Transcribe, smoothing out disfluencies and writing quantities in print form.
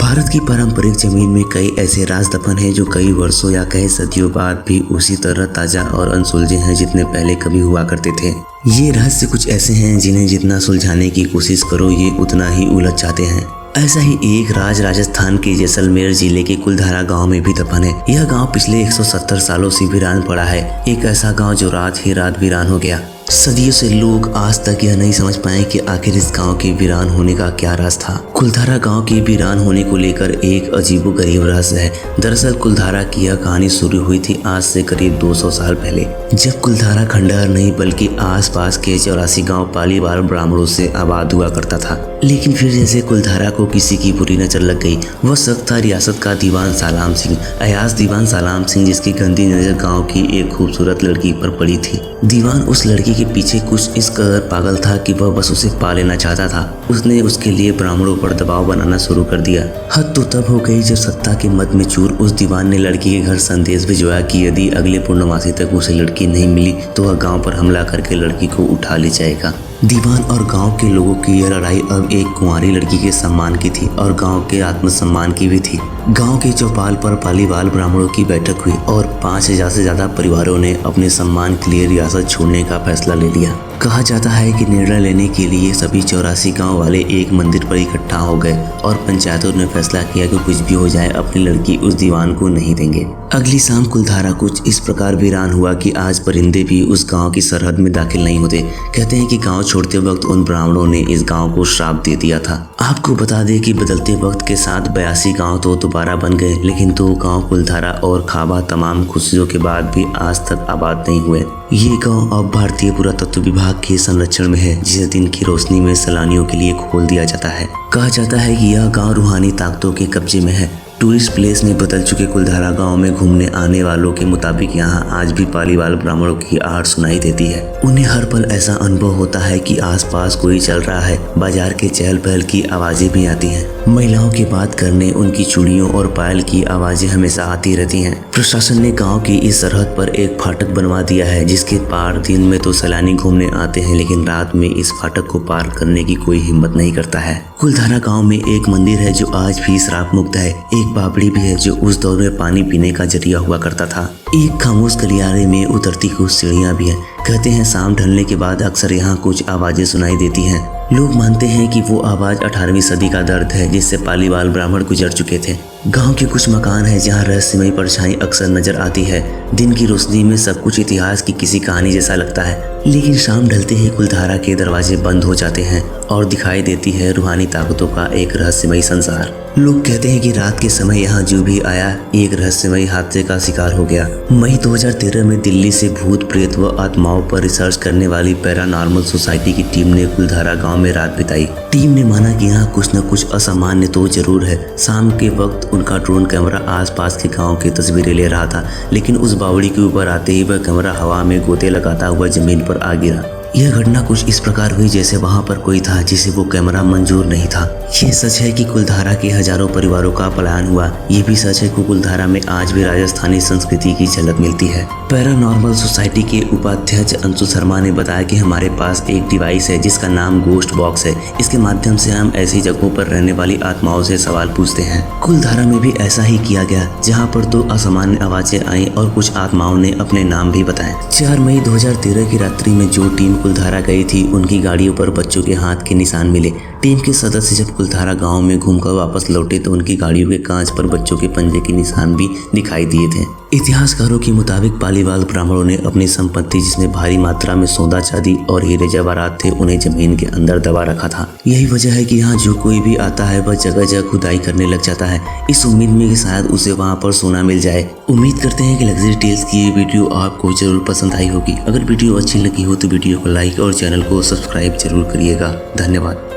भारत की पारंपरिक जमीन में कई ऐसे राज दफन हैं जो कई वर्षों या कई सदियों बाद भी उसी तरह ताजा और अनसुलझे हैं जितने पहले कभी हुआ करते थे। ये रहस्य कुछ ऐसे हैं जिन्हें जितना सुलझाने की कोशिश करो ये उतना ही उलझ जाते हैं। ऐसा ही एक राज राजस्थान के जैसलमेर जिले के कुलधारा गांव में भी दफन है। यह गांव पिछले 170 सालों से वीरान पड़ा है, एक ऐसा गांव जो रात ही रात वीरान हो गया। सदियों से लोग आज तक यह नहीं समझ पाए कि आखिर इस गांव के वीरान होने का क्या राज था। कुलधारा गांव के वीरान होने को लेकर एक अजीबोगरीब रहस्य है। दरअसल कुलधारा की यह कहानी शुरू हुई थी आज से करीब 200 साल पहले, जब कुलधारा खंडहर नहीं बल्कि आसपास के 84 गांव पालीवाल ब्राह्मणों से आबाद हुआ करता था। लेकिन फिर जैसे कुलधारा को किसी की बुरी नजर लग गई। वह शख्स था रियासत का दीवान सालाम सिंह, अयाज दीवान सालाम सिंह, जिसकी गंदी नजर गांव की एक खूबसूरत लड़की पर पड़ी थी। दीवान उस लड़की के पीछे कुछ इस कदर पागल था कि वह बस उसे पा लेना चाहता था। उसने उसके लिए ब्राह्मणों पर दबाव बनाना शुरू कर दिया। हद तो तब हो गई जब सत्ता के मद में चूर उस दीवान ने लड़की के घर संदेश भिजवाया कि यदि अगले पूर्णमासी तक उसे लड़की नहीं मिली तो वह गांव पर हमला करके लड़की को उठा ले जाएगा। दीवान और गांव के लोगों की यह लड़ाई अब एक कुंवारी लड़की के सम्मान की थी और गांव के आत्मसम्मान की भी थी। गांव के चौपाल पर पालीवाल ब्राह्मणों की बैठक हुई और 5000 से ज्यादा परिवारों ने अपने सम्मान के लिए रियासत छोड़ने का फैसला ले लिया। कहा जाता है कि निर्णय लेने के लिए सभी 84 गांव वाले एक मंदिर पर इकट्ठा हो गए और पंचायतों ने फैसला किया कि कुछ भी हो जाए अपनी लड़की उस दीवान को नहीं देंगे। अगली शाम कुलधारा कुछ इस प्रकार वीरान हुआ कि आज परिंदे भी उस गांव की सरहद में दाखिल नहीं होते। कहते हैं कि गांव छोड़ते वक्त उन ब्राह्मणों ने इस गांव को श्राप दे दिया था। आपको बता दें कि बदलते वक्त के साथ 82 गांव तो दोबारा बन गए, लेकिन 2 गांव कुलधारा और खाबा तमाम खुशियों के बाद भी आज तक आबाद नहीं हुए। ये गांव अब भारतीय पुरातत्व विभाग के संरक्षण में है, जिसे दिन की रोशनी में सैलानियों के लिए खोल दिया जाता है। कहा जाता है कि यह गांव रूहानी ताकतों के कब्जे में है। टूरिस्ट प्लेस में बदल चुके कुलधारा गांव में घूमने आने वालों के मुताबिक यहाँ आज भी पालीवाल ब्राह्मणों की आहट सुनाई देती है। उन्हें हर पल ऐसा अनुभव होता है कि आसपास कोई चल रहा है। बाजार के चहल पहल की आवाजें भी आती हैं। महिलाओं की बात करने उनकी चूड़ियों और पायल की आवाजें हमेशा आती रहती हैं। प्रशासन ने गाँव की इस सरहद पर एक फाटक बनवा दिया है, जिसके पार दिन में तो सैलानी घूमने आते हैं, लेकिन रात में इस फाटक को पार करने की कोई हिम्मत नहीं करता है। कुलधारा गांव में एक मंदिर है जो आज भी श्राप मुक्त है। एक बावड़ी भी है जो उस दौर में पानी पीने का जरिया हुआ करता था। एक खामोश गलियारे में उतरती कुछ सीढ़ियां भी हैं। कहते हैं शाम ढलने के बाद अक्सर यहाँ कुछ आवाजें सुनाई देती हैं। लोग मानते हैं कि वो आवाज 18वीं सदी का दर्द है जिससे पालीवाल ब्राह्मण गुजर चुके थे। गांव के कुछ मकान है जहाँ रहस्यमयी परछाई अक्सर नजर आती है। दिन की रोशनी में सब कुछ इतिहास की किसी कहानी जैसा लगता है, लेकिन शाम ढलते ही कुलधारा के दरवाजे बंद हो जाते हैं और दिखाई देती है रूहानी ताकतों का एक रहस्यमयी संसार। लोग कहते हैं कि रात के समय यहाँ जो भी आया एक रहस्यमयी हादसे का शिकार हो गया। मई 2013 में दिल्ली से भूत प्रेत व आत्माओं पर रिसर्च करने वाली पैरानॉर्मल सोसाइटी की टीम ने कुलधारा गांव में रात बिताई। टीम ने माना कि यहाँ कुछ न कुछ असामान्य तो जरूर है। शाम के वक्त उनका ड्रोन कैमरा आसपास के गांव की तस्वीरें ले रहा था, लेकिन उस बावड़ी के ऊपर आते ही वह कैमरा हवा में गोते लगाता हुआ जमीन पर आ गिरा। यह घटना कुछ इस प्रकार हुई जैसे वहां पर कोई था जिसे वो कैमरा मंजूर नहीं था। ये सच है कि कुलधारा के हजारों परिवारों का पलायन हुआ। ये भी सच है कि कुलधारा में आज भी राजस्थानी संस्कृति की झलक मिलती है। पैरानॉर्मल सोसाइटी के उपाध्यक्ष अंशु शर्मा ने बताया कि हमारे पास एक डिवाइस है जिसका नाम गोस्ट बॉक्स है। इसके माध्यम से हम ऐसी जगहों पर रहने वाली आत्माओं से सवाल पूछते हैं। कुलधारा में भी ऐसा ही किया गया, जहाँ पर 2 असामान्य आवाजें आई और कुछ आत्माओं ने अपने नाम भी बताए। 4 मई 2013 की रात्रि में जो टीम कुलधारा गई थी उनकी गाड़ियों पर बच्चों के हाथ के निशान मिले। टीम के सदस्य जब कुलधारा गांव में घूमकर वापस लौटे तो उनकी गाड़ियों के कांच पर बच्चों के पंजे के निशान भी दिखाई दिए थे। इतिहासकारों के मुताबिक पालीवाल ब्राह्मणों ने अपनी संपत्ति, जिसमें भारी मात्रा में सोना चांदी और हीरे जवाहरात थे, उन्हें जमीन के अंदर दबा रखा था। यही वजह है कि यहाँ जो कोई भी आता है वह जगह जगह खुदाई करने लग जाता है, इस उम्मीद में कि शायद उसे वहाँ पर सोना मिल जाए। उम्मीद करते हैं कि लग्जरी टेल्स की ये वीडियो आपको जरूर पसंद आई होगी। अगर वीडियो अच्छी लगी हो तो वीडियो को लाइक और चैनल को सब्सक्राइब जरूर करिएगा। धन्यवाद।